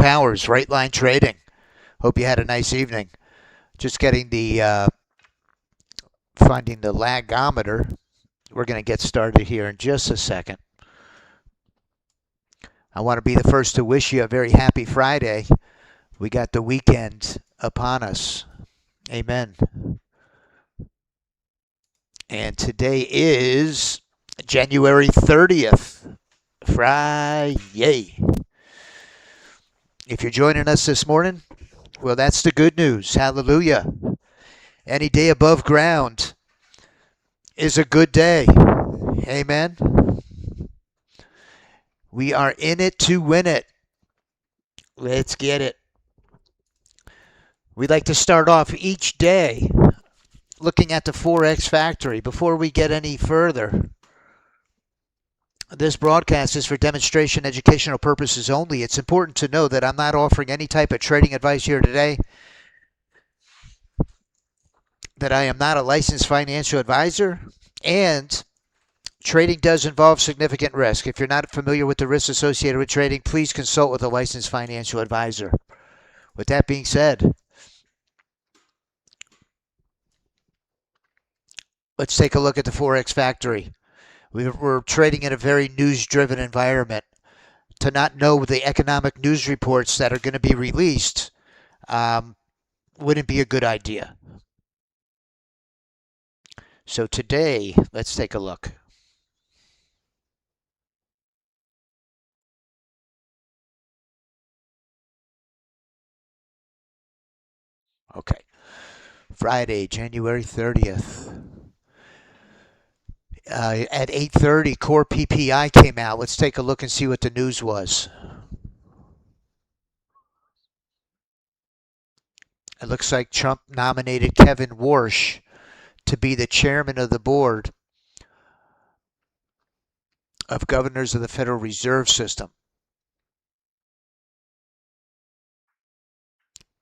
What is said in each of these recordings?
Powers, Right Line Trading. Hope you had a nice evening. Just getting the finding the lagometer. We're going to get started here in just a second. I want to be the first to wish you a very happy Friday. We got the weekend upon us. Amen. And today is January 30th, Friday. If you're joining us this morning, well, that's the good news. Hallelujah. Any day above ground is a good day. Amen. We are in it to win it. Let's get it. We'd like to start off each day looking at the Forex Factory. Before we get any further, this broadcast is for demonstration, educational purposes only. It's important to know that I'm not offering any type of trading advice here today, that I am not a licensed financial advisor, and trading does involve significant risk. If you're not familiar with the risks associated with trading, please consult with a licensed financial advisor. With that being said, let's take a look at the Forex Factory. We're trading in a very news-driven environment. To not know the economic news reports that are going to be released wouldn't be a good idea. So today, let's take a look. Okay, Friday, January 30th. At 8:30, core PPI came out. Let's take a look and see what the news was. It looks like Trump nominated Kevin Warsh to be the chairman of the board of governors of the Federal Reserve System.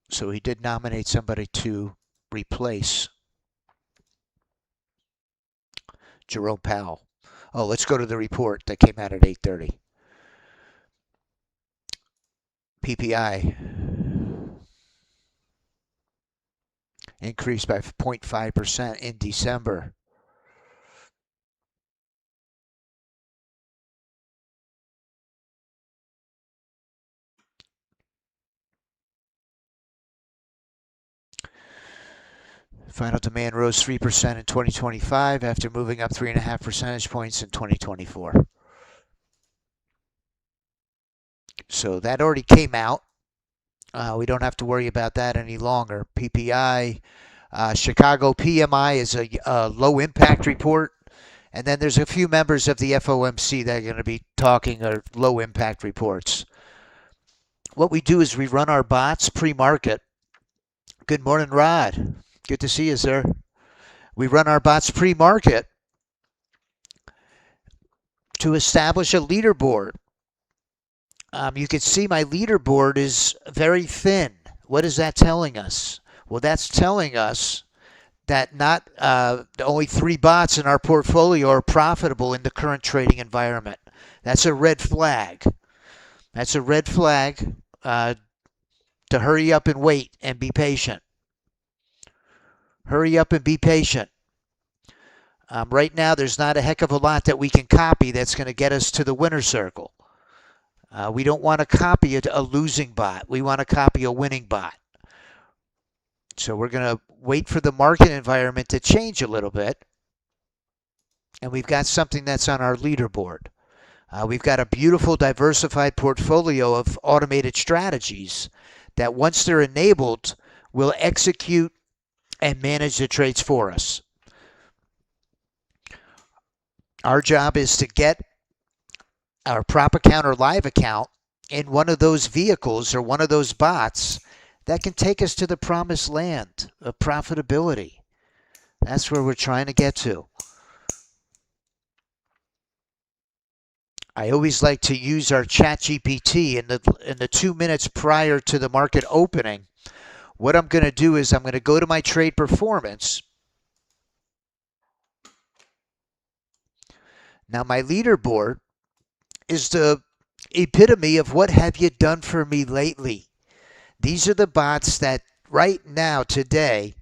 So he did nominate somebody to replace Jerome Powell. Oh, let's go to the report that came out at 8:30. PPI increased by 0.5% in December. Final demand rose 3% in 2025 after moving up 3.5 percentage points in 2024. So that already came out. We don't have to worry about that any longer. PPI, Chicago PMI is a low impact report. And then there's a few members of the FOMC that are going to be talking or low impact reports. What we do is we run our bots pre-market. Good morning, Rod. Good to see you, sir. We run our bots pre-market to establish a leaderboard. You can see my leaderboard is very thin. What is that telling us? Well, that's telling us that not only 3 bots in our portfolio are profitable in the current trading environment. That's a red flag. That's a red flag to hurry up and wait and be patient. Hurry up and be patient. Right now, there's not a heck of a lot that we can copy that's going to get us to the winner's circle. We don't want to copy a losing bot. We want to copy a winning bot. So we're going to wait for the market environment to change a little bit. And we've got something that's on our leaderboard. We've got a beautiful diversified portfolio of automated strategies that once they're enabled will execute and manage the trades for us. Our job is to get our prop account or live account in one of those vehicles or one of those bots that can take us to the promised land of profitability. That's where we're trying to get to. I always like to use our ChatGPT in the 2 minutes prior to the market opening. What I'm going to do is I'm going to go to my trade performance. Now my leaderboard is epitome of what have you done for me lately. These are the bots that right now, today,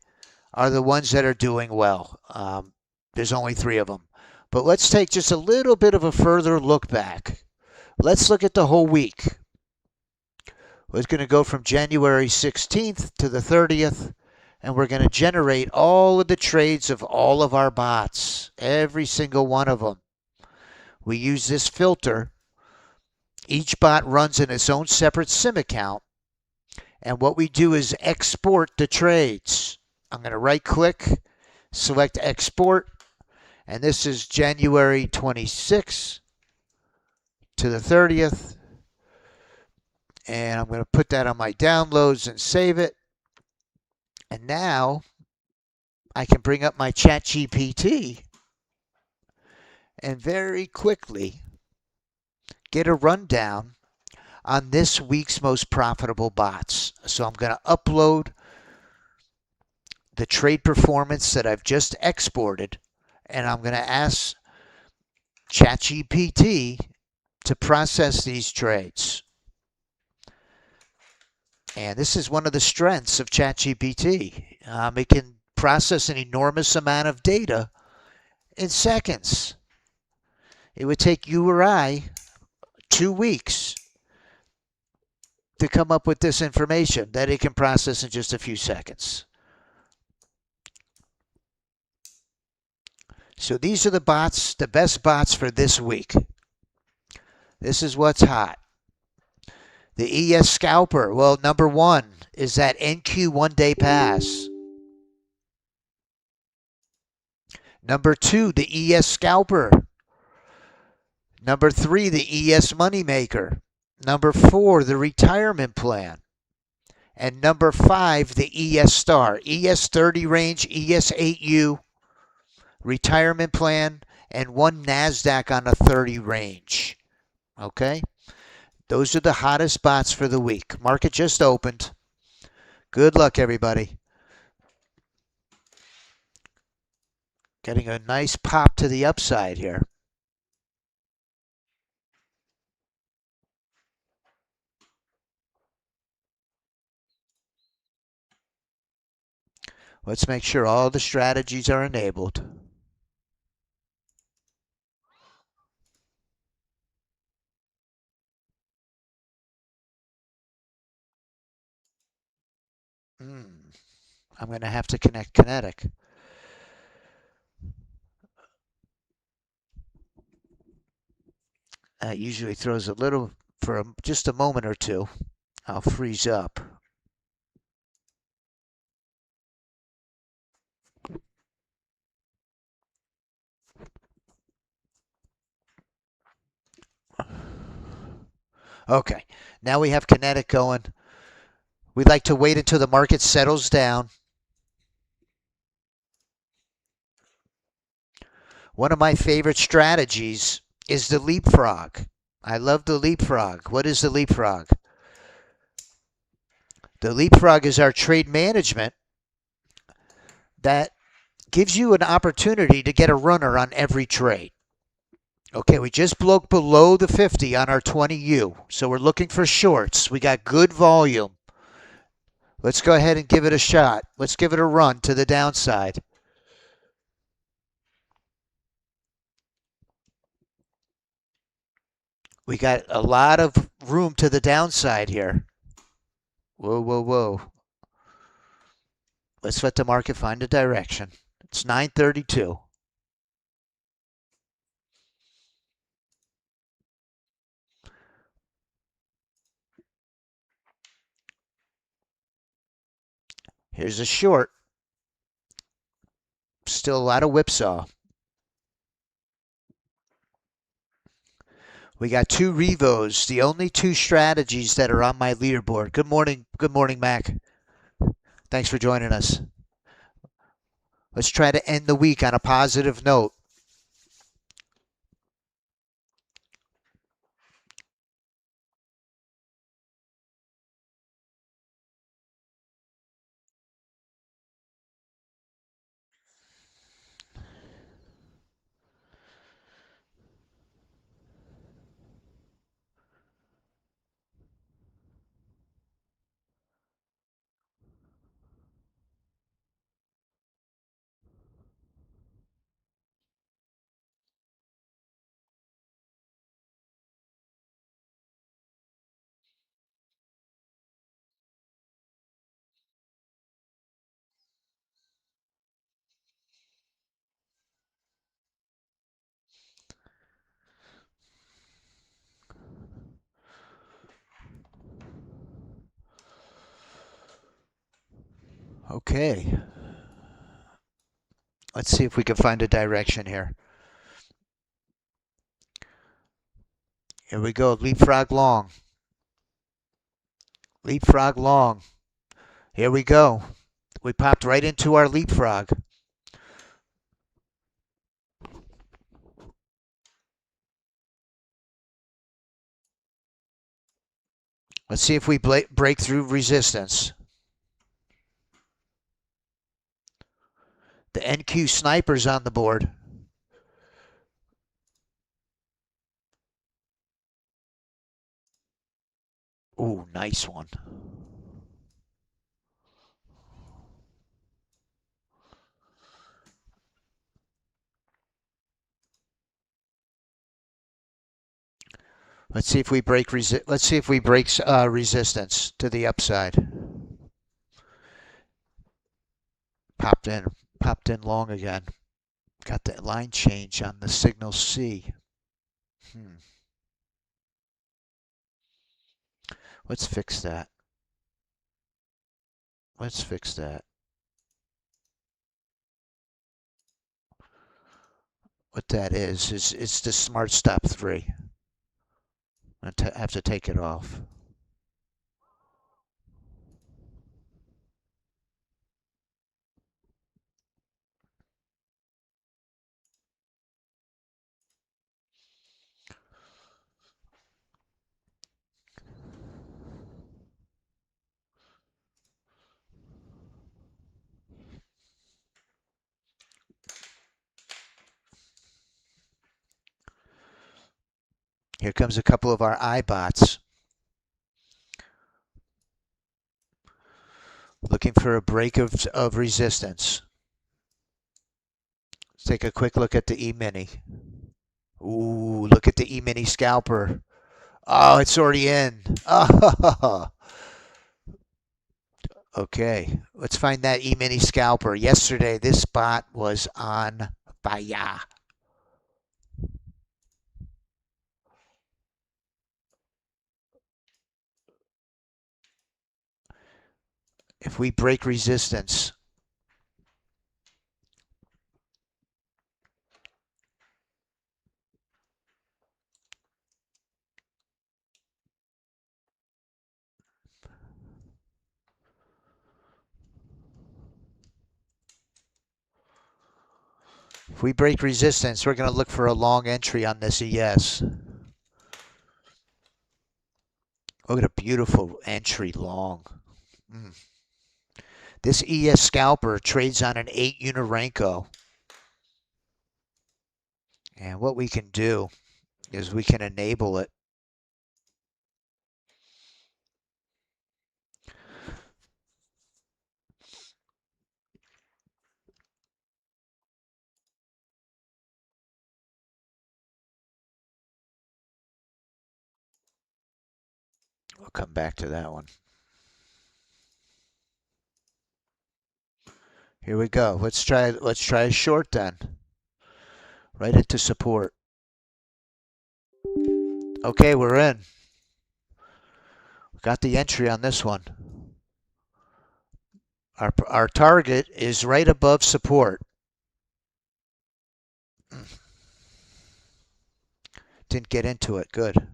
are the ones that are doing well. There's only 3 of them. But let's take just a little bit of a further look back. Let's look at the whole week. We're going to go from January 16th to the 30th, and we're going to generate all of the trades of all of our bots, every single one of them. We use this filter. Each bot runs in its own separate SIM account, and what we do is export the trades. I'm going to right-click, select Export, and this is January 26th to the 30th. And I'm going to put that on my downloads and save it. And now I can bring up my ChatGPT and very quickly get a rundown on this week's most profitable bots. So I'm going to upload the trade performance that I've just exported, and I'm going to ask ChatGPT to process these trades. And this is one of the strengths of ChatGPT. It can process an enormous amount of data in seconds. It would take you or I 2 weeks to come up with this information that it can process in just a few seconds. So these are the bots, the best bots for this week. This is what's hot. The ES Scalper, well, number 1 is that NQ 1-day pass. Number 2, the ES Scalper. Number 3, the ES Moneymaker. Number 4, the Retirement Plan. And number 5, the ES Star. ES 30 range, ES 8U, Retirement Plan, and 1 NASDAQ on a 30 range. Okay? Those are the hottest bots for the week. Market just opened. Good luck, everybody. Getting a nice pop to the upside here. Let's make sure all the strategies are enabled. I'm going to have to connect Kinetic. That usually throws a little, for just a moment or two, I'll freeze up. Okay, now we have Kinetic going. We'd like to wait until the market settles down. One of my favorite strategies is the leapfrog. I love the leapfrog. What is the leapfrog? The leapfrog is our trade management that gives you an opportunity to get a runner on every trade. Okay, we just broke below the 50 on our 20U, so we're looking for shorts. We got good volume. Let's go ahead and give it a shot. Let's give it a run to the downside. We got a lot of room to the downside here. Whoa, whoa, whoa. Let's let the market find a direction. It's 9:32. Here's a short. Still a lot of whipsaw. We got 2 Revos, the only 2 strategies that are on my leaderboard. Good morning, Mac. Thanks for joining us. Let's try to end the week on a positive note. Okay. Let's see if we can find a direction here. Here we go. Leapfrog long. Leapfrog long. Here we go. We popped right into our leapfrog. Let's see if we break through resistance. The NQ sniper's on the board. Ooh, nice one. Let's see if we break resistance to the upside. Popped in long again. Got the line change on the signal C. Let's fix that. Let's fix that. What that is it's the smart stop 3. I have to take it off. Here comes a couple of our iBots. Looking for a break of resistance. Let's take a quick look at the E-mini. Ooh, look at the E-mini scalper. Oh, it's already in. Oh. Okay, let's find that E-mini scalper. Yesterday, this spot was on fire. If we break resistance, we're going to look for a long entry on this ES. Look at a beautiful entry long. This ES scalper trades on an 8 Unirenko. And what we can do is we can enable it. We'll come back to that one. Here we go. Let's try a short then. Right into support. Okay, we're in. Got the entry on this one. Our target is right above support. Didn't get into it. Good.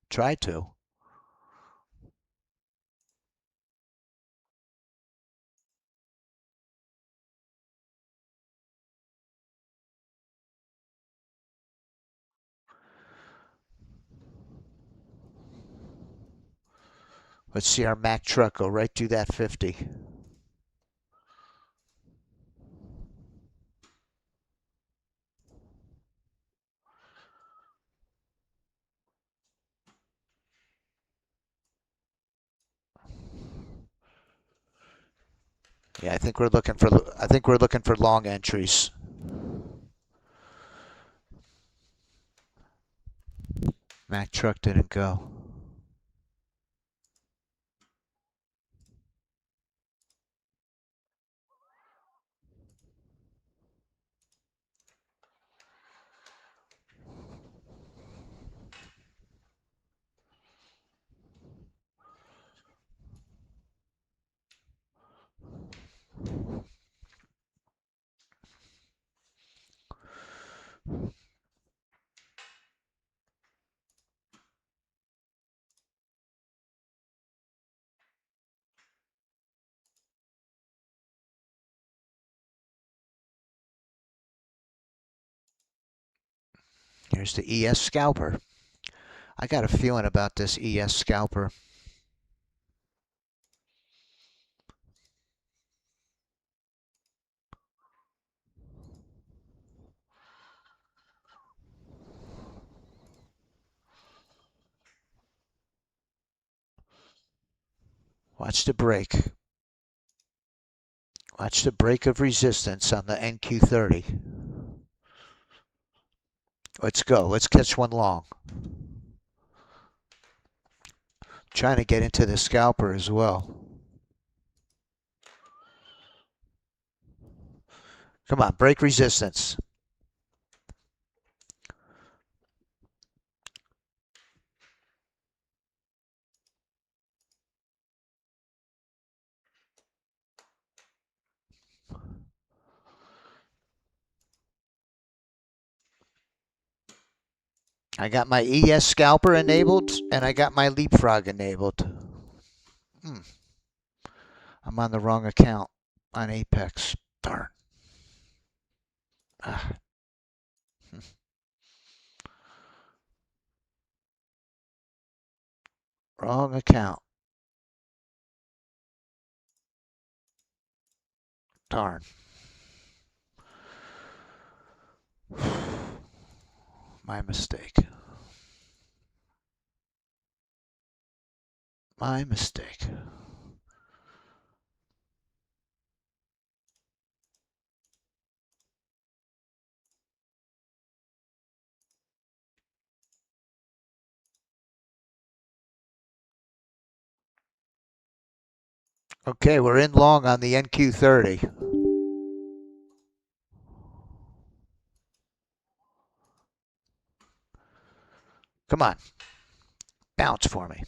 Tried to. Let's see our Mack truck go right through that 50. Yeah, I think we're looking for long entries. Mack truck didn't go. Here's the ES scalper. I got a feeling about this ES scalper. Watch the break. Watch the break of resistance on the NQ30. Let's go. Let's catch one long. Trying to get into the scalper as well. Come on, break resistance. I got my ES scalper enabled, and I got my leapfrog enabled. I'm on the wrong account on Apex. Darn. Ah. Wrong account. Darn. My mistake. My mistake. Okay, we're in long on the NQ30. Come on. Bounce for me.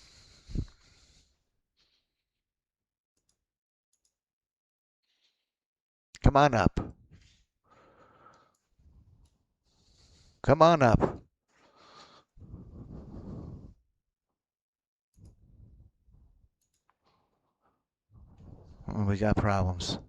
Come on up. Come on up. Oh, we got problems.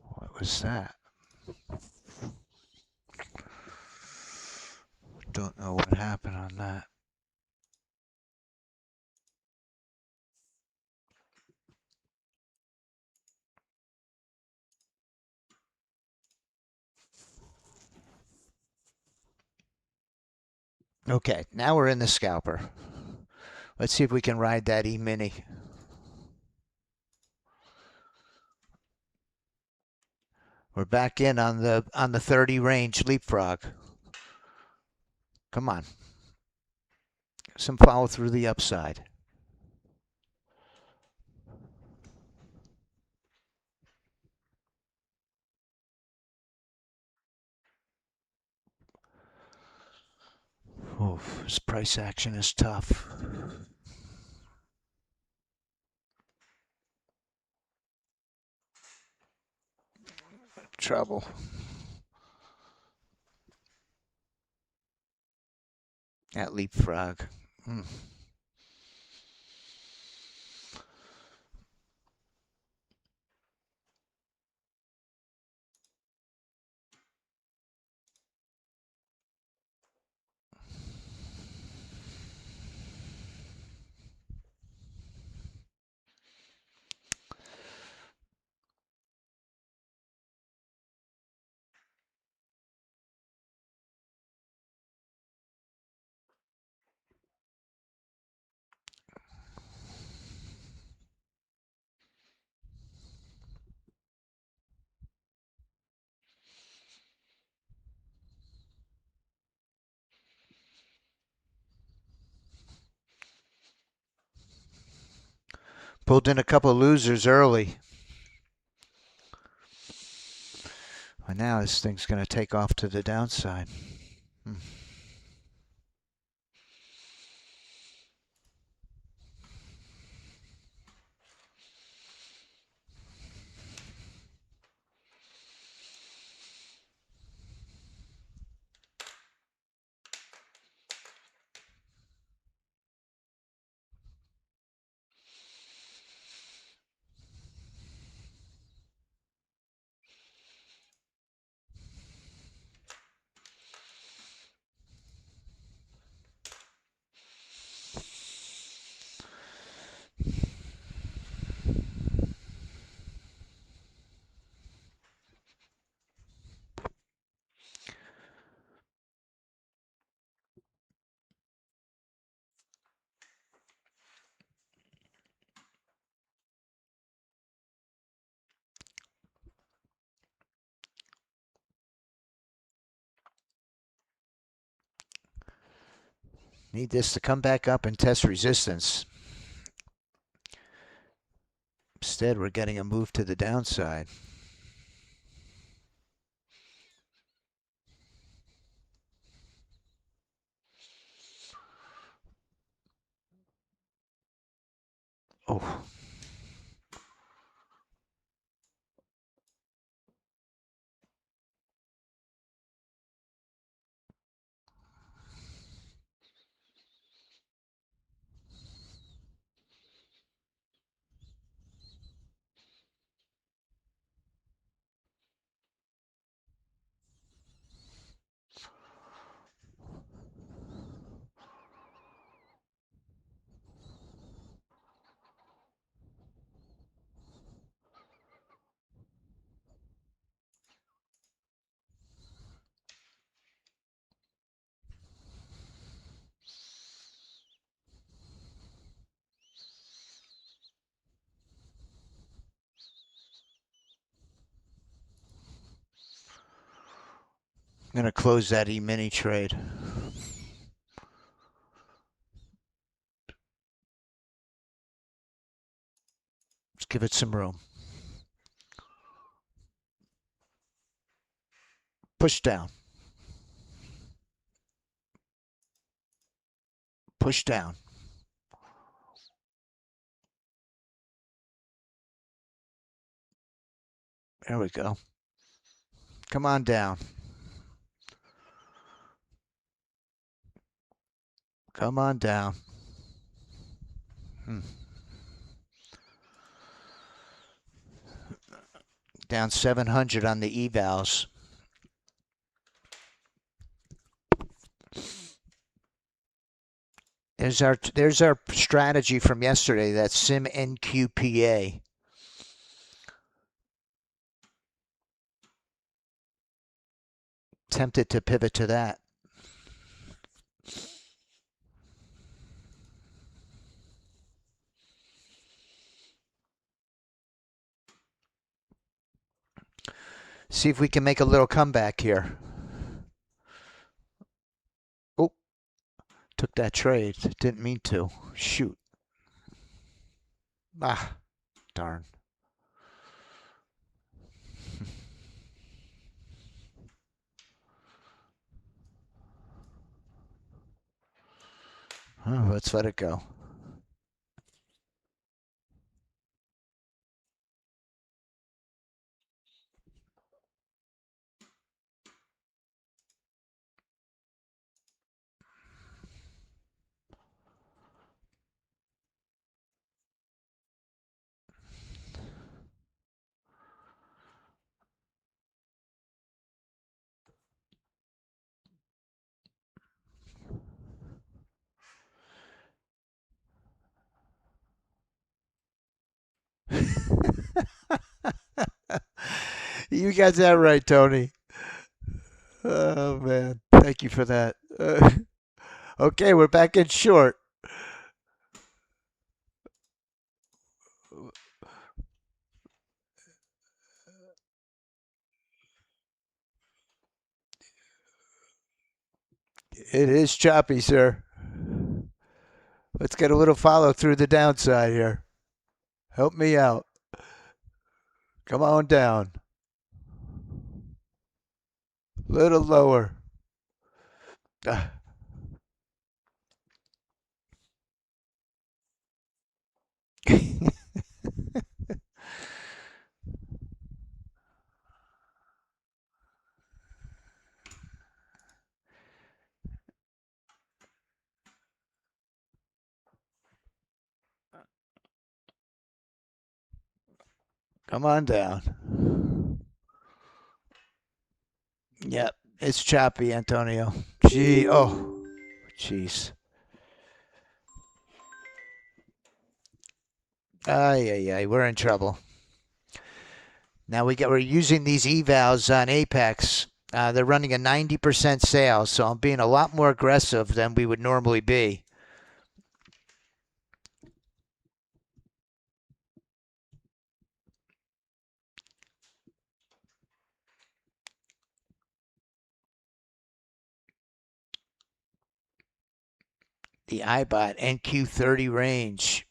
What was that? Don't know what happened on that. Okay, now we're in the scalper. Let's see if we can ride that E-mini. We're back in on the 30 range leapfrog. Come on. Some follow through the upside. Oof, this price action is tough. Trouble. That leapfrog. Pulled in a couple of losers early. And now this thing's going to take off to the downside. Need this to come back up and test resistance. Instead, we're getting a move to the downside. Oh. I'm going to close that E-mini trade. Let's give it some room. Push down. Push down. There we go. Come on down. Come on down. Down 700 on the evals. There's our strategy from yesterday, that SIM NQPA. Tempted to pivot to that. See if we can make a little comeback here. Oh, took that trade. Didn't mean to. Shoot. Ah, darn. Oh, let's let it go. You got that right, Tony. Oh, man. Thank you for that. Okay, we're back in short. It is choppy, sir. Let's get a little follow through the downside here. Help me out. Come on down. Little lower. Ah. Come on down. Yep, it's choppy, Antonio. Gee, oh, jeez. Ay, ay, ay, we're in trouble. Now we're using these evals on Apex. They're running a 90% sale, so I'm being a lot more aggressive than we would normally be. The IBOT NQ30 range.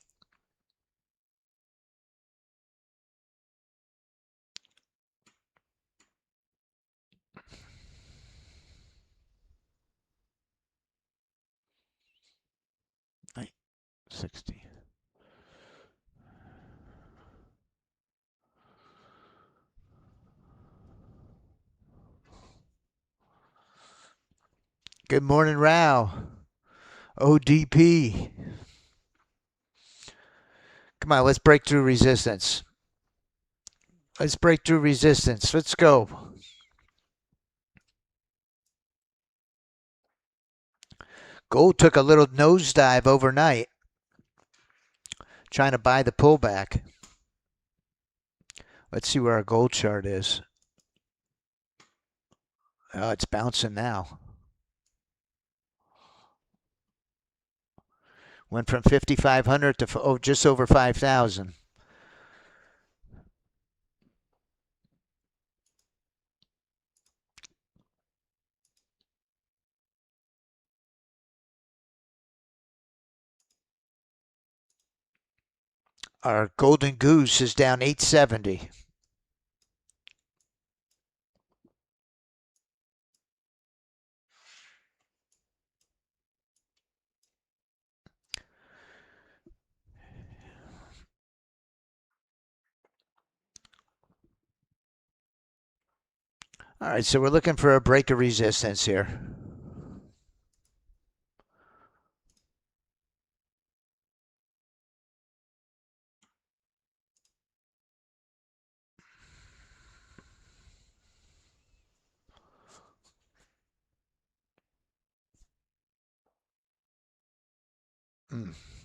Right, 60. Good morning, Rao. ODP. Come on, let's break through resistance. Let's break through resistance. Let's go. Gold took a little nosedive overnight, trying to buy the pullback. Let's see where our gold chart is. Oh, it's bouncing now. Went from 5,500 to just over 5,000. Our golden goose is down 870. All right, so we're looking for a break of resistance here.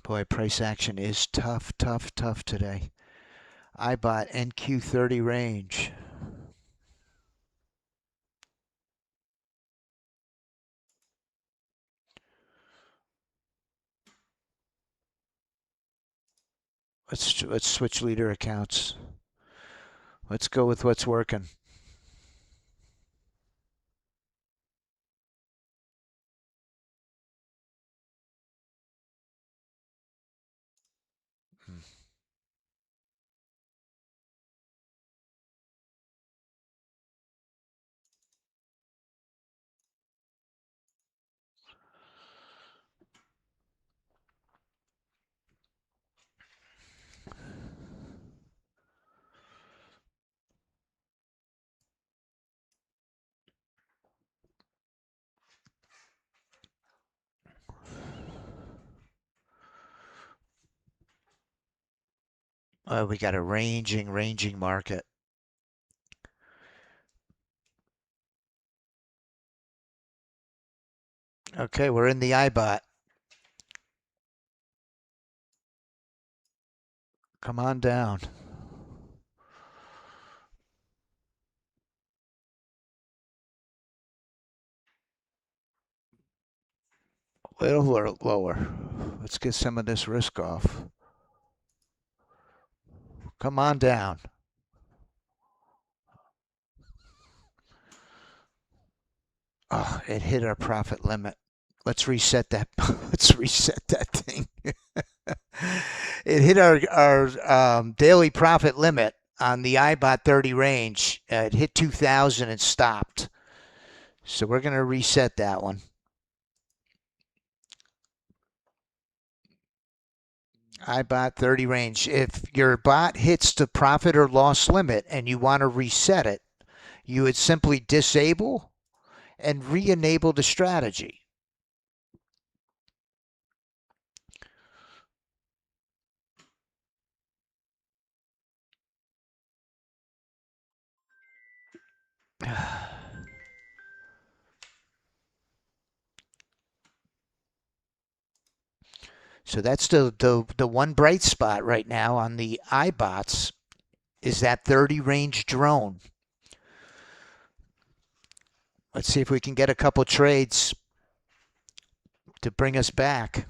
Boy, price action is tough today. IBOT NQ30 range. Let's switch leader accounts. Let's go with what's working. We got a ranging market. Okay, we're in the IBOT. Come on down. A little lower. Let's get some of this risk off. Come on down. Oh, it hit our profit limit. Let's reset that. Let's reset that thing. It hit our daily profit limit on the IBOT 30 range. It hit 2,000 and stopped. So we're going to reset that one. IBOT 30 range. If your bot hits the profit or loss limit and you want to reset it, you would simply disable and re-enable the strategy. So that's the one bright spot right now on the iBots is that 30 range drone. Let's see if we can get a couple trades to bring us back.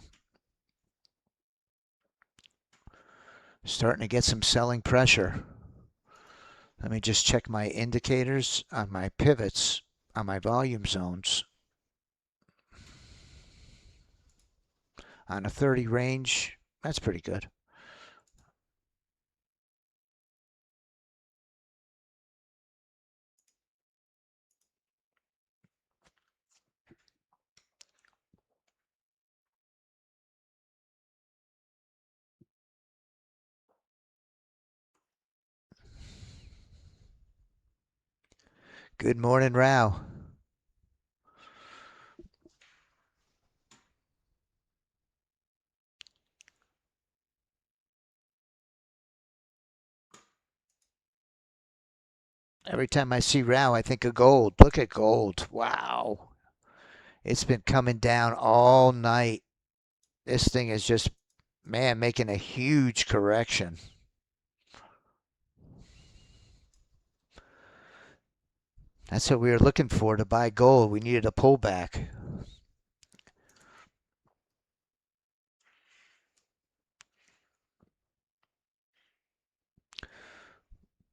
Starting to get some selling pressure. Let me just check my indicators on my pivots on my volume zones. on a 30 range. That's pretty good. Good morning, Rao. Every time I see Rao, I think of gold. Look at gold. Wow. It's been coming down all night. This thing is just, man, making a huge correction. That's what we were looking for to buy gold. We needed a pullback.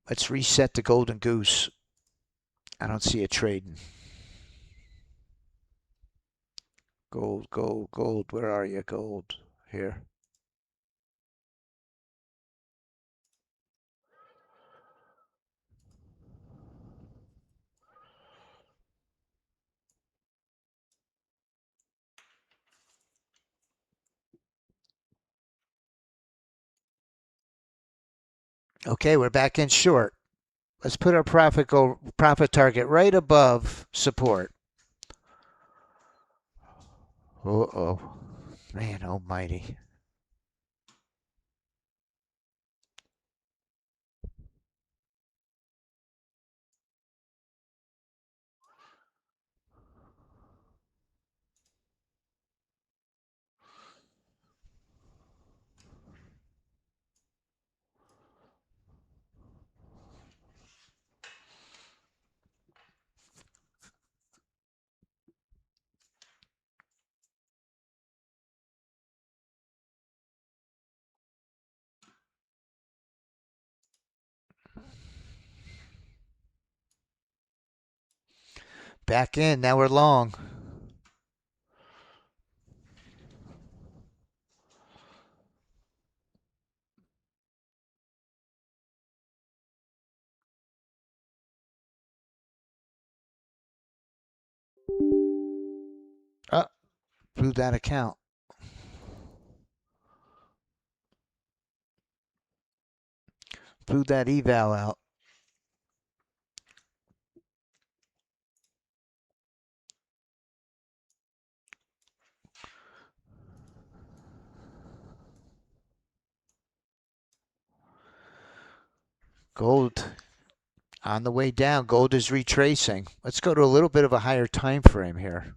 Let's reset the golden goose. I don't see it trading. Gold, gold, gold. Where are you, gold? Here. Okay, we're back in short. Let's put our profit target right above support. Uh-oh. Man almighty. Back in. Now we're long. Oh, blew that account. Blew that eval out. Gold on the way down. Gold is retracing. Let's go to a little bit of a higher time frame here.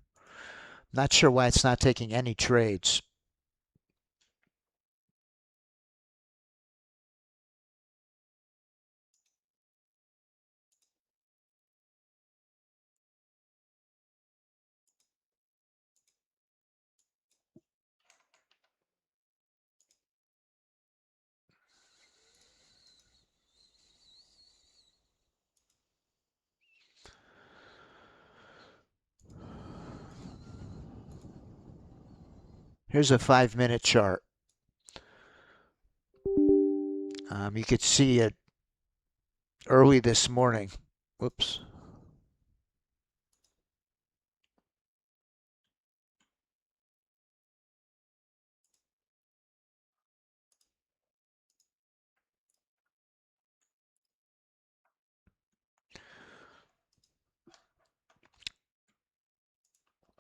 Not sure why it's not taking any trades. Here's a 5-minute chart. You could see it early this morning. Whoops.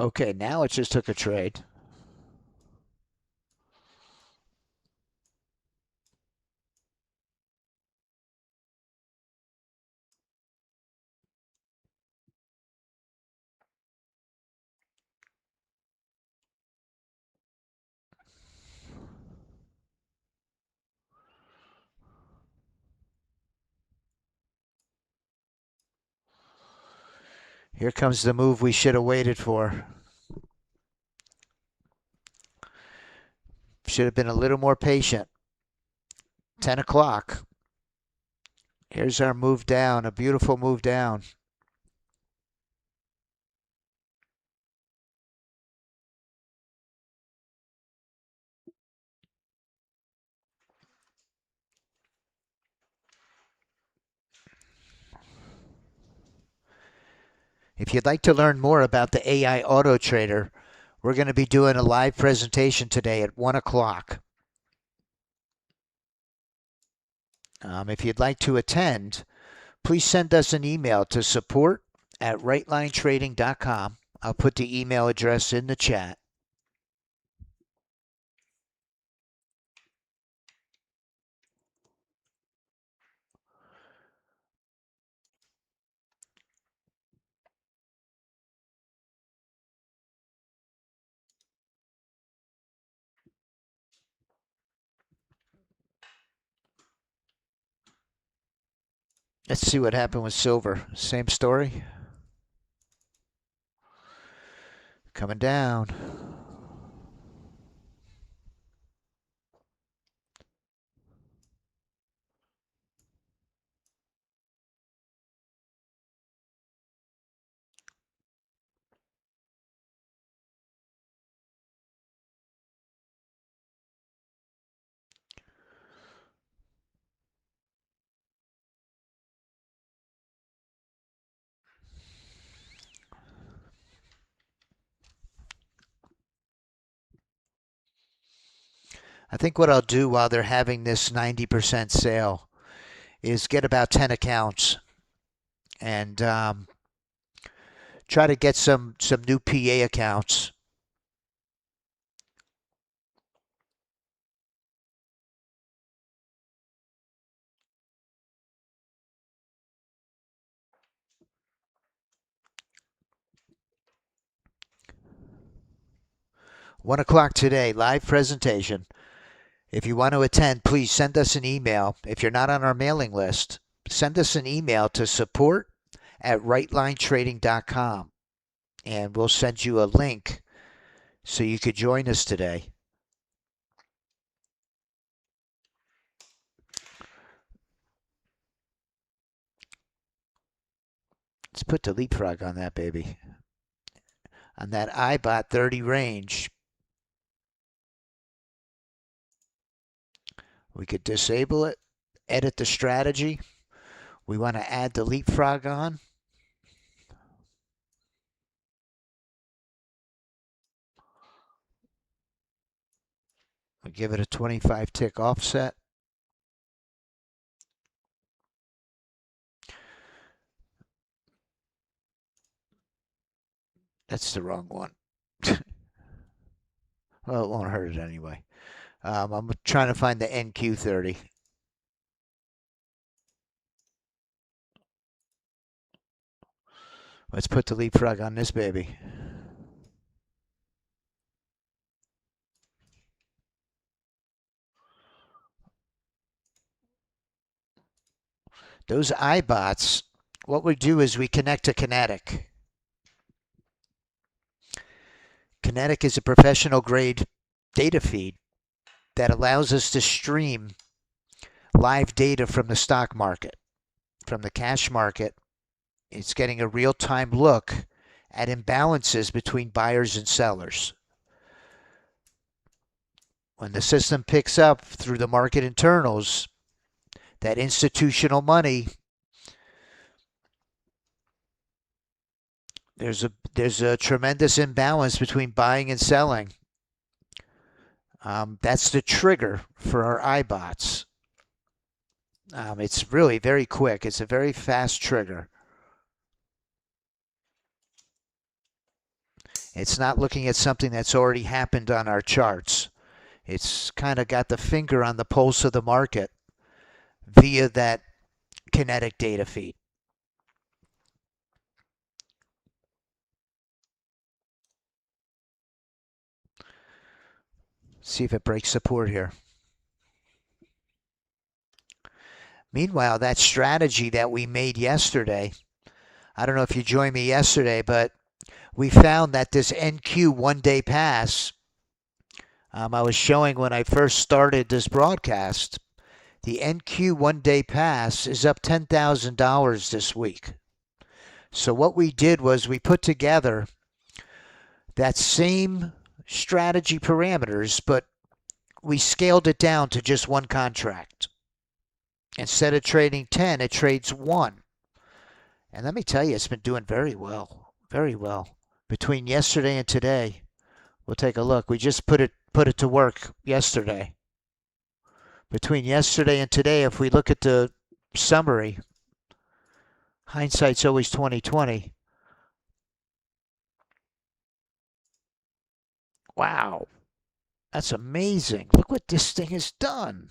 Okay, now it just took a trade. Here comes the move we should have waited for. Should have been a little more patient. 10 o'clock. Here's our move down, a beautiful move down. If you'd like to learn more about the AI Auto Trader, we're going to be doing a live presentation today at 1 o'clock. If you'd like to attend, please send us an email to support@rightlinetrading.com. I'll put the email address in the chat. Let's see what happened with silver. Same story. Coming down. I think what I'll do while they're having this 90% sale is get about 10 accounts and try to get some new PA accounts. One o'clock today, live presentation. If you want to attend, please send us an email. If you're not on our mailing list, send us an email to support@rightlinetrading.com, and we'll send you a link so you could join us today. Let's put the leapfrog on that baby. On that IBOT 30 range, we could disable it, edit the strategy. We want to add the leapfrog on. We give it a 25 tick offset. That's the wrong one. Well, it won't hurt it anyway. I'm trying to find the NQ30. Let's put the leapfrog on this baby. Those iBots, what we do is we connect to Kinetic. Kinetic is a professional grade data feed that allows us to stream live data from the stock market, from the cash market. It's getting a real-time look at imbalances between buyers and sellers. When the system picks up through the market internals that institutional money, there's a tremendous imbalance between buying and selling. That's the trigger for our iBots. It's really very quick. It's a very fast trigger. It's not looking at something that's already happened on our charts. It's kind of got the finger on the pulse of the market via that Kinetic data feed. See if it breaks support here. Meanwhile, that strategy that we made yesterday, I don't know if you joined me yesterday, but we found that this NQ one-day pass, I was showing when I first started this broadcast, the NQ one-day pass is up $10,000 this week. So what we did was we put together that same strategy parameters, but we scaled it down to just one contract. Instead of trading 10, it trades 1. And let me tell you, it's been doing very well. Very well. Between yesterday and today, we'll take a look. We just put it to work yesterday. Between yesterday and today, if we look at the summary, hindsight's always 2020. Wow, that's amazing. Look what this thing has done.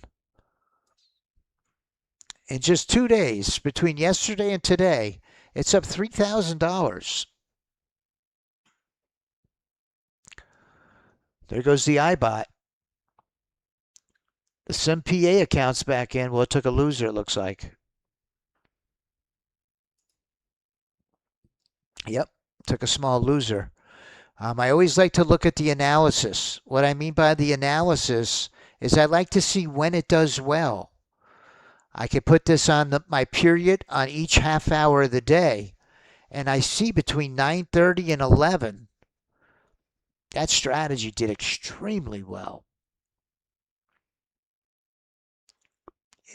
In just 2 days, between yesterday and today, it's up $3,000. There goes the iBot. The SimPA account's back in. Well, it took a loser, it looks like. Yep, took a small loser. I always like to look at the analysis. What I mean by the analysis is I like to see when it does well. I could put this on my period on each half hour of the day, and I see between 9:30 and 11, that strategy did extremely well.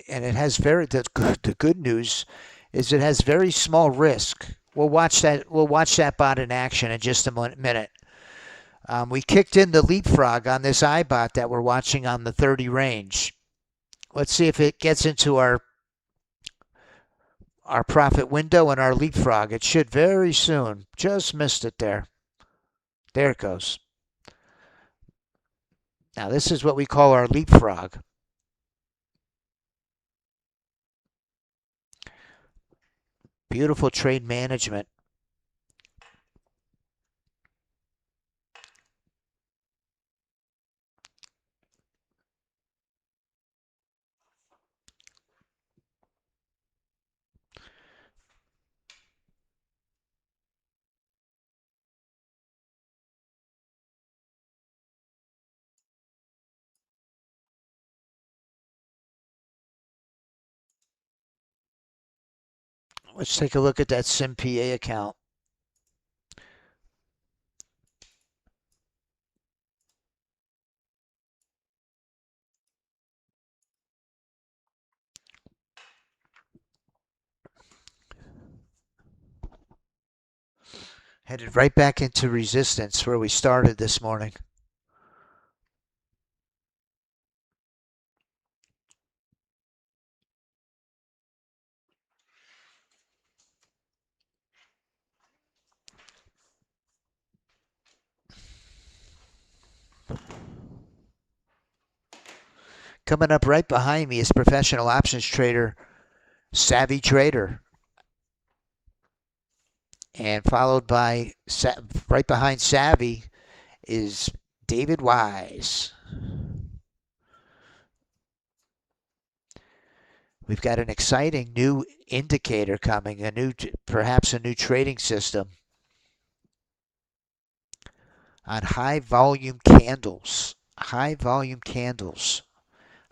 And it has the good news is it has very small risk. We'll watch that bot in action in just a minute. We kicked in the leapfrog on this iBot that we're watching on the 30 range. Let's see if it gets into our profit window and our leapfrog. It should very soon. Just missed it there. There it goes. Now this is what we call our leapfrog. Beautiful trade management. Let's take a look at that SimPA account. Headed right back into resistance where we started this morning. Coming up right behind me is professional options trader, Savvy Trader. And followed by, right behind Savvy, is David Wise. We've got an exciting new indicator coming, perhaps a new trading system on high volume candles. High volume candles.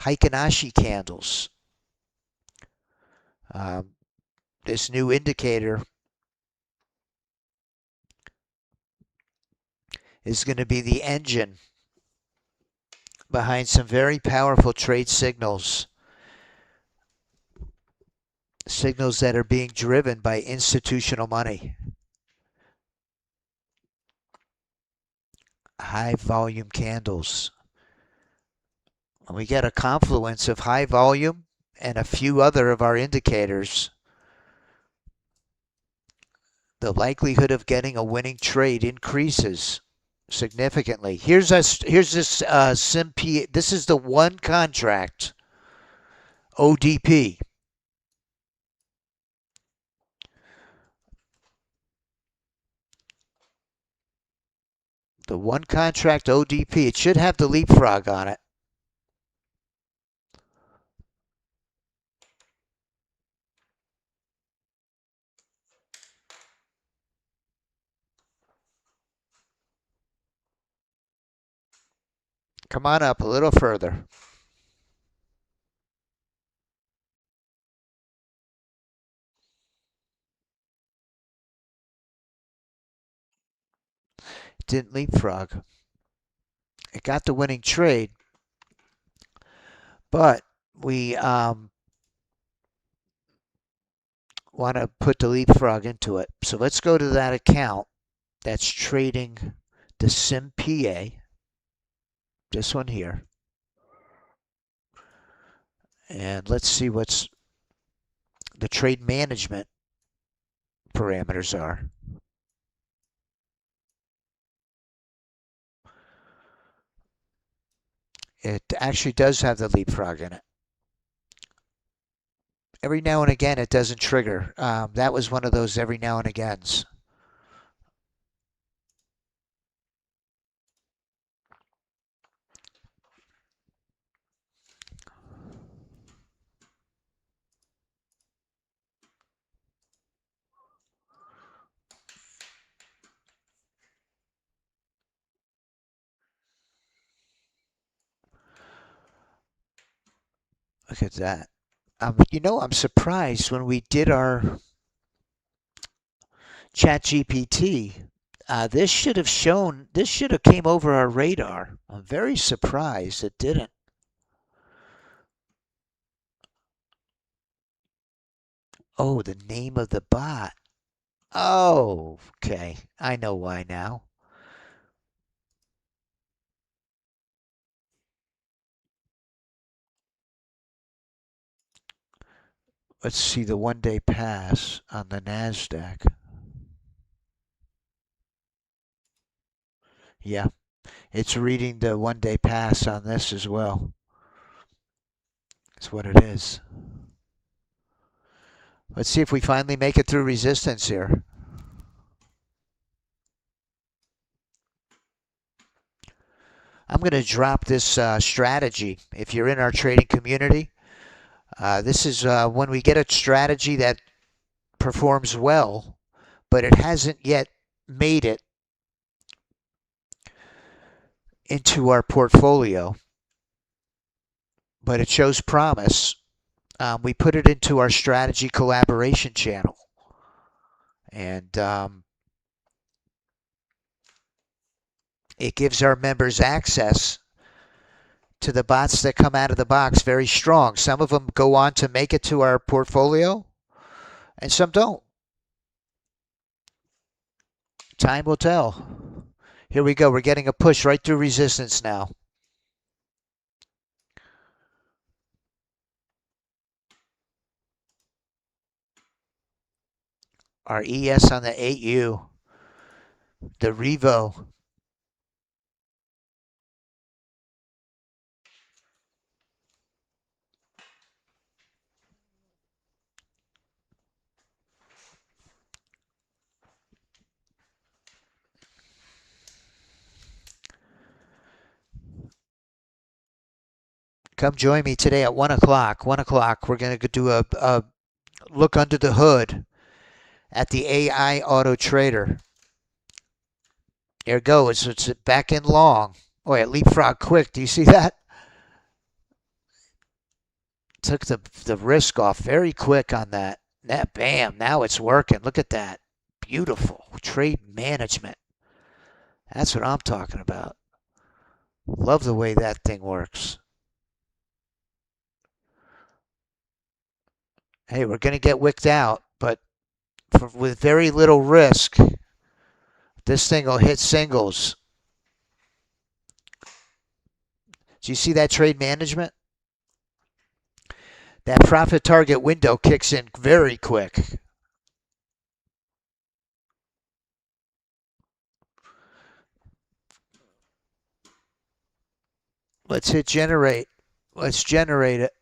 Heikin-Ashi candles. This new indicator is going to be the engine behind some very powerful trade signals. Signals that are being driven by institutional money. High volume candles. When we get a confluence of high volume and a few other of our indicators, the likelihood of getting a winning trade increases significantly. Here's this SimPA. This is the one contract ODP. The one contract ODP. It should have the leapfrog on it. Come on up a little further. It didn't leapfrog. It got the winning trade, but we want to put the leapfrog into it. So let's go to that account that's trading the SIM-PA, this one here. And let's see what's the trade management parameters are. It actually does have the leapfrog in it. Every now and again, it doesn't trigger. That was one of those every now and agains. Look at that. I'm surprised when we did our ChatGPT. This should have came over our radar. I'm very surprised it didn't. Oh, the name of the bot. Oh, okay. I know why now. Let's see the one-day pass on the NASDAQ. Yeah, it's reading the one-day pass on this as well. That's what it is. Let's see if we finally make it through resistance here. I'm going to drop this strategy. If you're in our trading community, this is when we get a strategy that performs well, but it hasn't yet made it into our portfolio, but it shows promise. We put it into our strategy collaboration channel. And it gives our members access to the bots that come out of the box very strong. Some of them go on to make it to our portfolio, and some don't. Time will tell. Here we go. We're getting a push right through resistance now. Our ES on the 8U, the Revo. Come join me today at 1 o'clock. 1 o'clock, we're going to do a look under the hood at the AI Auto Trader. There it goes. It's back in long. Oh, it leapfrog quick. Do you see that? Took the risk off very quick on that. That bam, now it's working. Look at that. Beautiful. Trade management. That's what I'm talking about. Love the way that thing works. Hey, we're going to get wicked out, but with very little risk, this thing will hit singles. Do you see that trade management? That profit target window kicks in very quick. Let's hit generate. Let's generate it.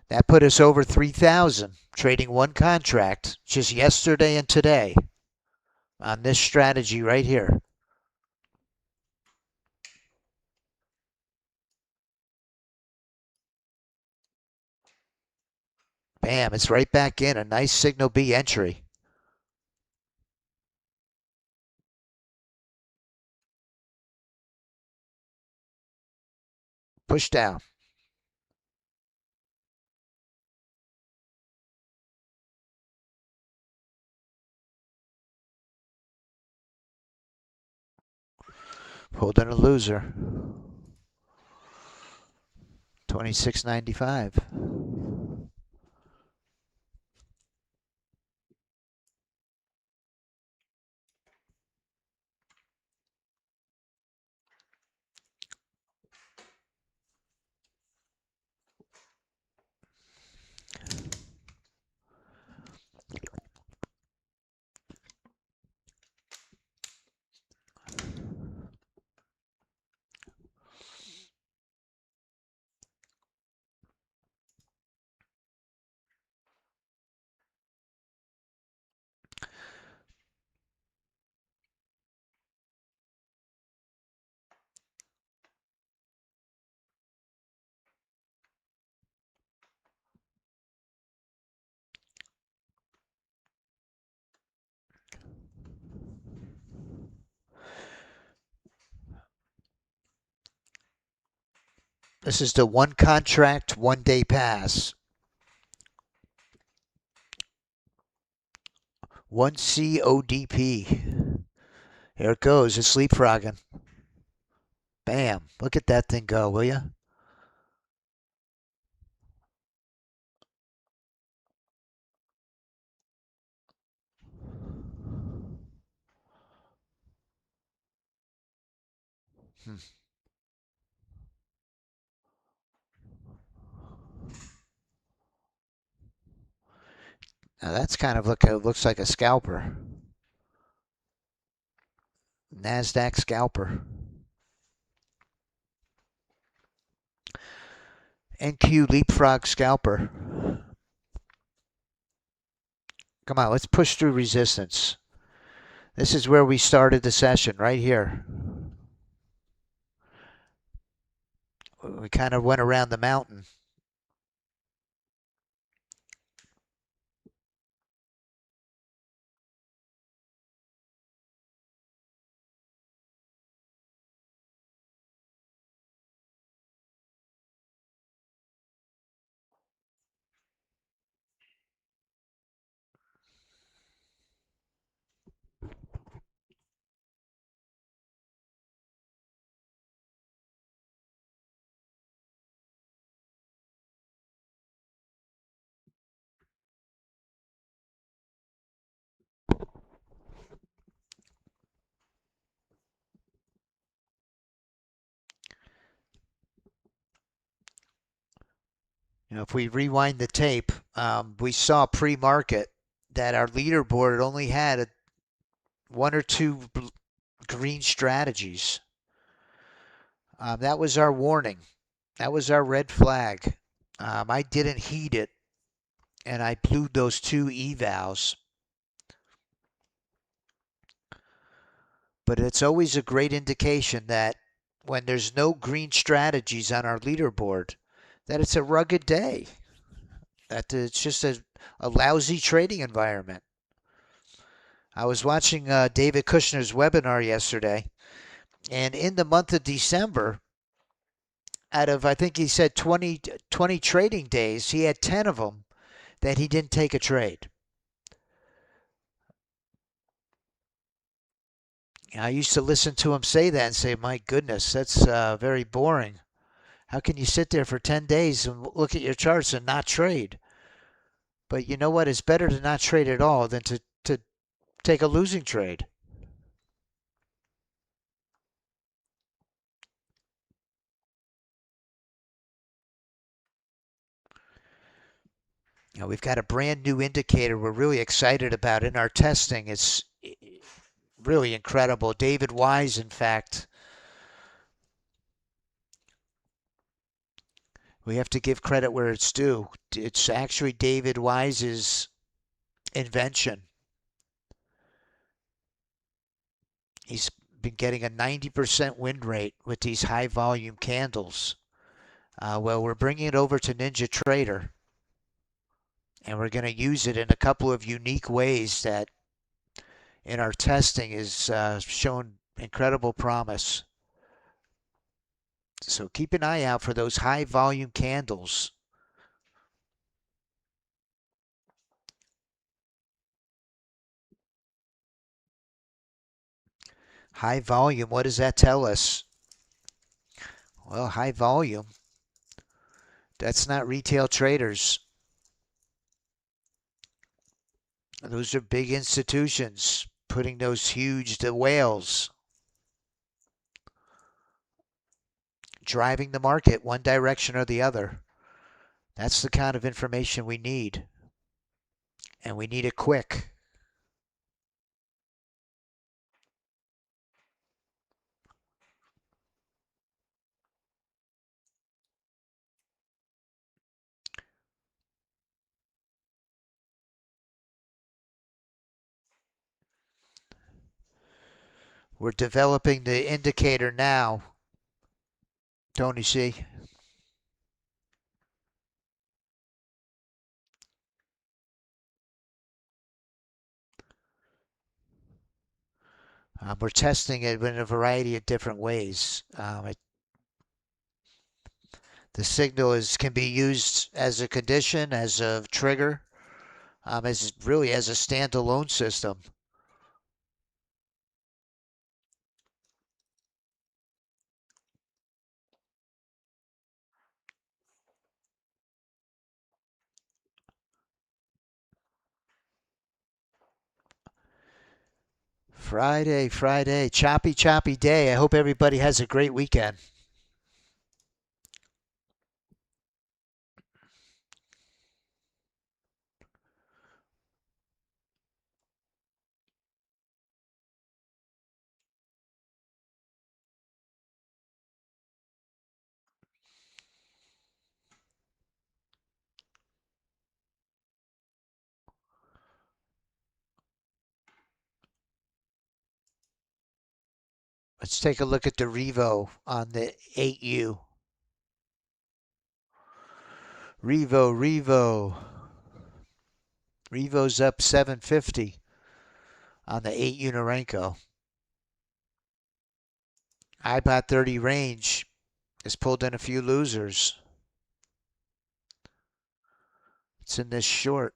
That put us over 3,000, trading one contract just yesterday and today on this strategy right here. Bam, it's right back in. A nice signal B entry. Push down. Holding a loser. 26.95. This is the one contract, 1 day pass. 1CODP. Here it goes. It's leapfrogging. Bam. Look at that thing go, will you? Hmm. Now that's kind of looks like a scalper. NASDAQ scalper. NQ leapfrog scalper. Come on, let's push through resistance. This is where we started the session, right here. We kind of went around the mountain. You know, if we rewind the tape, we saw pre-market that our leaderboard only had one or two green strategies. That was our warning. That was our red flag. I didn't heed it, and I blew those two evals. But it's always a great indication that when there's no green strategies on our leaderboard, that it's a rugged day, that it's just a lousy trading environment. I was watching David Kushner's webinar yesterday, and in the month of December, out of, I think he said 20 trading days, he had 10 of them that he didn't take a trade. I used to listen to him say that and say, my goodness, that's very boring. How can you sit there for 10 days and look at your charts and not trade? But you know what? It's better to not trade at all than to take a losing trade. You know, we've got a brand new indicator we're really excited about in our testing. It's really incredible. David Wise, in fact, we have to give credit where it's due. It's actually David Wise's invention. He's been getting a 90% win rate with these high volume candles. Well, we're bringing it over to NinjaTrader, and we're going to use it in a couple of unique ways that in our testing is shown incredible promise. So keep an eye out for those high volume candles. High volume, what does that tell us? Well, high volume, that's not retail traders. Those are big institutions putting those huge whales, driving the market one direction or the other. That's the kind of information we need. And we need it quick. We're developing the indicator now. Don't you see? We're testing it in a variety of different ways. The signal can be used as a condition, as a trigger, as really as a standalone system. Friday, choppy, choppy day. I hope everybody has a great weekend. Let's take a look at the Revo on the 8U. Revo's up 750 on the 8U Norenko. IBOT 30 range has pulled in a few losers. It's in this short.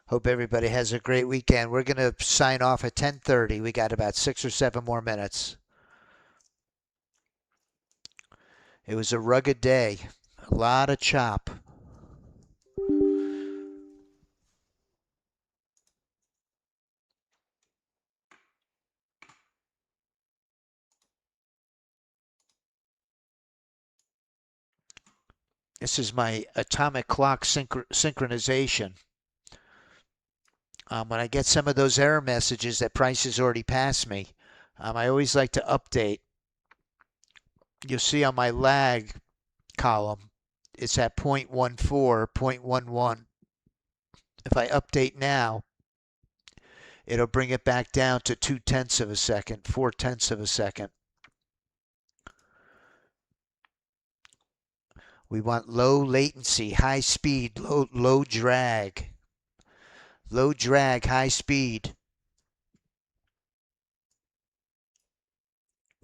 Hope everybody has a great weekend. We're going to sign off at 10:30. We got about 6 or 7 more minutes. It was a rugged day. A lot of chop. This is my atomic clock synchronization. When I get some of those error messages that price has already passed me, I always like to update. You'll see on my lag column, it's at 0.14, 0.11. If I update now, it'll bring it back down to 0.2 of a second, 0.4 of a second. We want low latency, high speed, low drag. Low drag, high speed.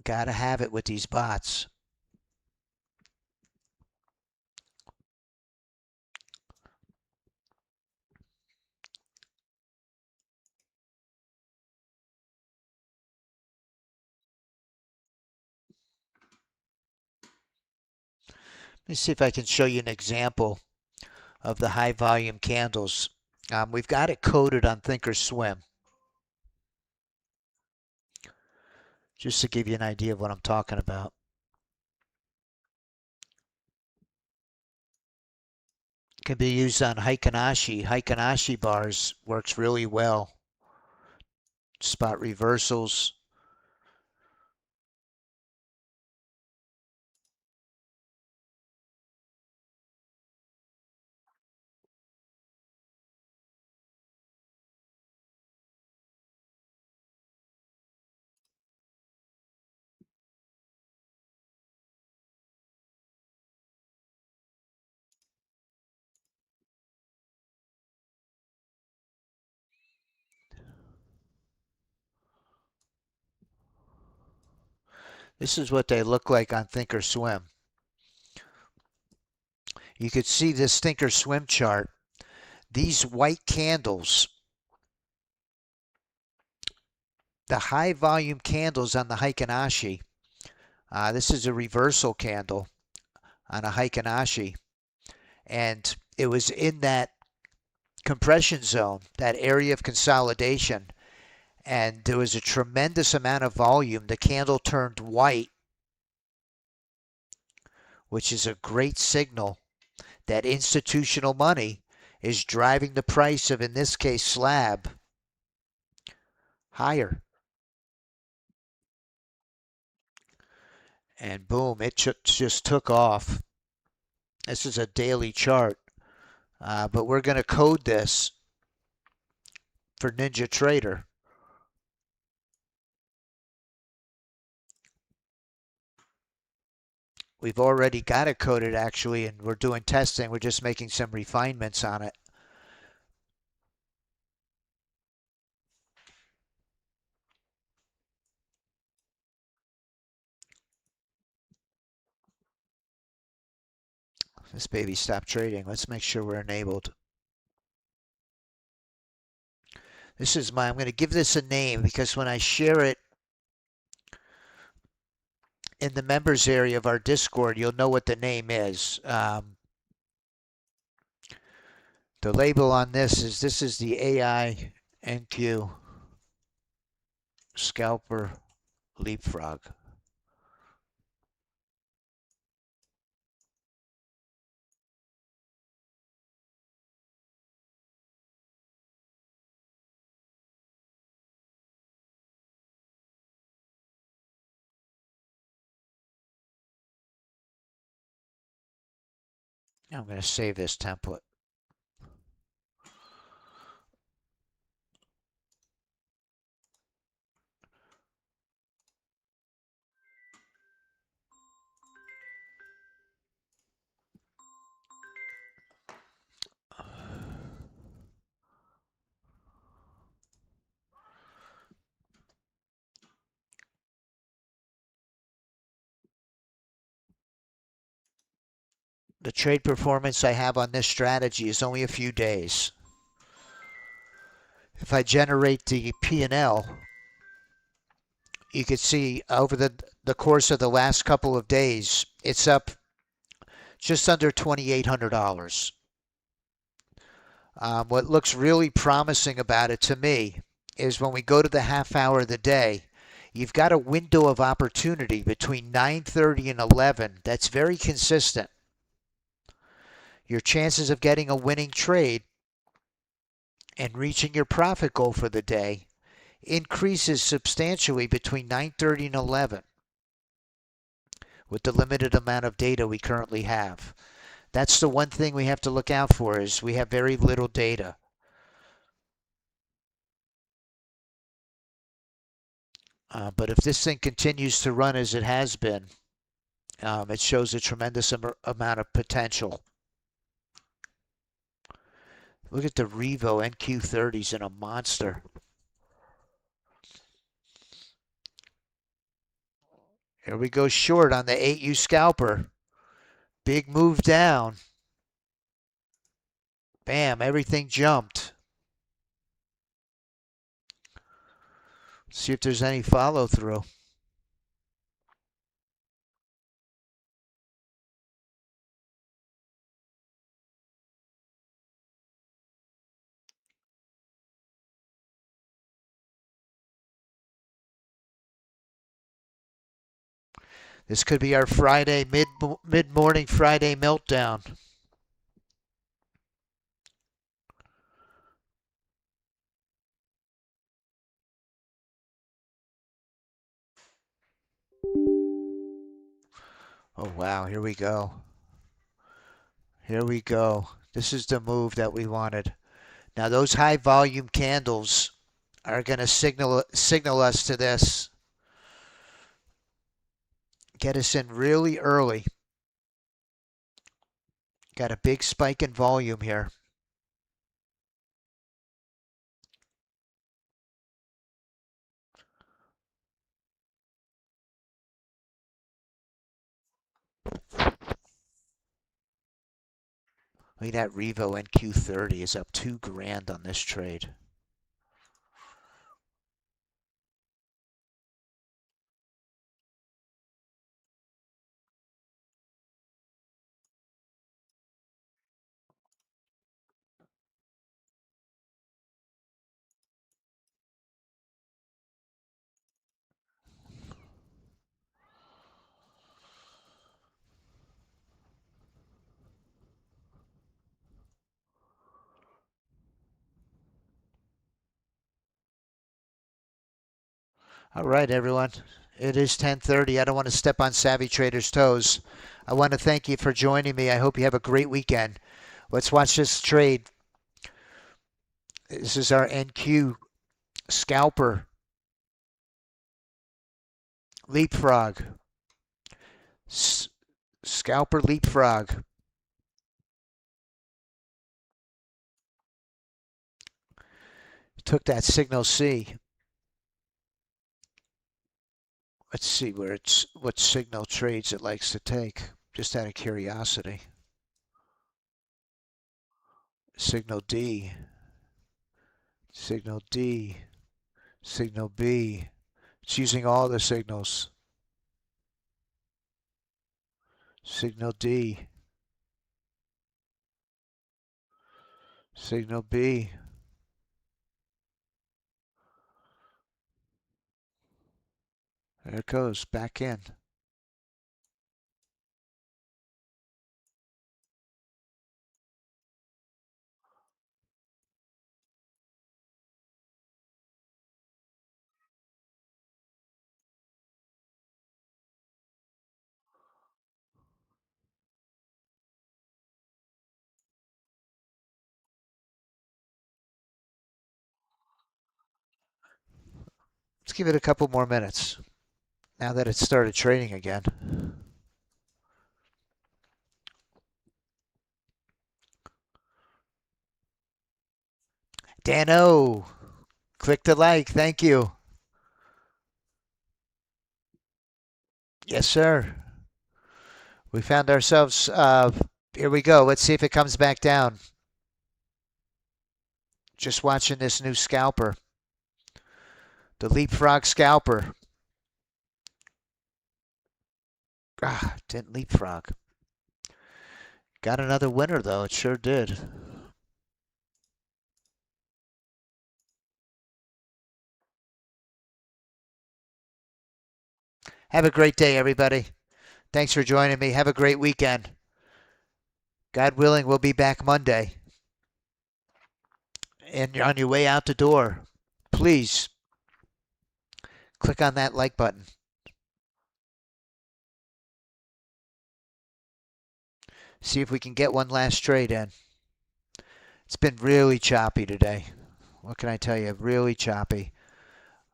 Gotta have it with these bots. Let me see if I can show you an example of the high volume candles. We've got it coded on Thinkorswim. Just to give you an idea of what I'm talking about. Can be used on Heikin-Ashi. Heikin-Ashi bars works really well. Spot reversals. This is what they look like on Thinkorswim. You could see this Thinkorswim chart. These white candles the high volume candles on the Heikin-Ashi. This is a reversal candle on a Heikin-Ashi, and it was in that compression zone, that area of consolidation, and there was a tremendous amount of volume. The candle turned white, which is a great signal that institutional money is driving the price of, in this case, slab higher. And boom, it just took off. This is a daily chart, but we're going to code this for NinjaTrader. We've already got it coded, actually, and we're doing testing. We're just making some refinements on it. This baby stopped trading. Let's make sure we're enabled. This is I'm going to give this a name because when I share it in the members area of our Discord, you'll know what the name is. The label on this is the AI NQ Scalper Leapfrog. I'm going to save this template. The trade performance I have on this strategy is only a few days. If I generate the P&L, you can see over the course of the last couple of days, it's up just under $2,800. What looks really promising about it to me is when we go to the half hour of the day, you've got a window of opportunity between 9:30 and 11 that's very consistent. Your chances of getting a winning trade and reaching your profit goal for the day increases substantially between 9:30 and 11 with the limited amount of data we currently have. That's the one thing we have to look out for, is we have very little data. But if this thing continues to run as it has been, it shows a tremendous amount of potential. Look at the Revo NQ30s in a monster. Here we go short on the 8U scalper. Big move down. Bam, everything jumped. See if there's any follow through. This could be our Friday, mid-morning Friday meltdown. Oh, wow, here we go. Here we go. This is the move that we wanted. Now, those high volume candles are going to signal us to this. Get us in really early. Got a big spike in volume here. Look at that Revo NQ30 is up $2,000 on this trade. All right, everyone. It is 10:30. I don't want to step on Savvy Trader's toes. I want to thank you for joining me. I hope you have a great weekend. Let's watch this trade. This is our NQ scalper leapfrog. Scalper leapfrog. Took that signal C. Let's see what signal trades it likes to take, just out of curiosity. Signal D, signal D, signal B. It's using all the signals. Signal D, signal B. There it goes, back in. Let's give it a couple more minutes now that it started trading again. Dano, click the like. Thank you. Yes, sir. We found ourselves, here we go. Let's see if it comes back down. Just watching this new scalper. The leapfrog scalper. Ah, didn't leapfrog. Got another winner, though. It sure did. Have a great day, everybody. Thanks for joining me. Have a great weekend. God willing, we'll be back Monday. And on your way out the door, please click on that like button. See if we can get one last trade in. It's been really choppy today. What can I tell you? Really choppy.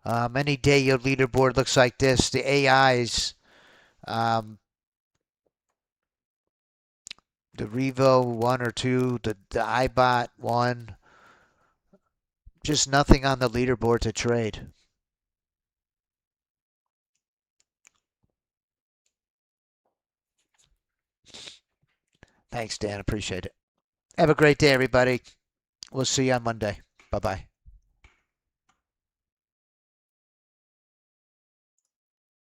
Any day your leaderboard looks like this. The AIs, the Revo 1 or 2, the iBot 1. Just nothing on the leaderboard to trade. Thanks, Dan. Appreciate it. Have a great day, everybody. We'll see you on Monday. Bye-bye.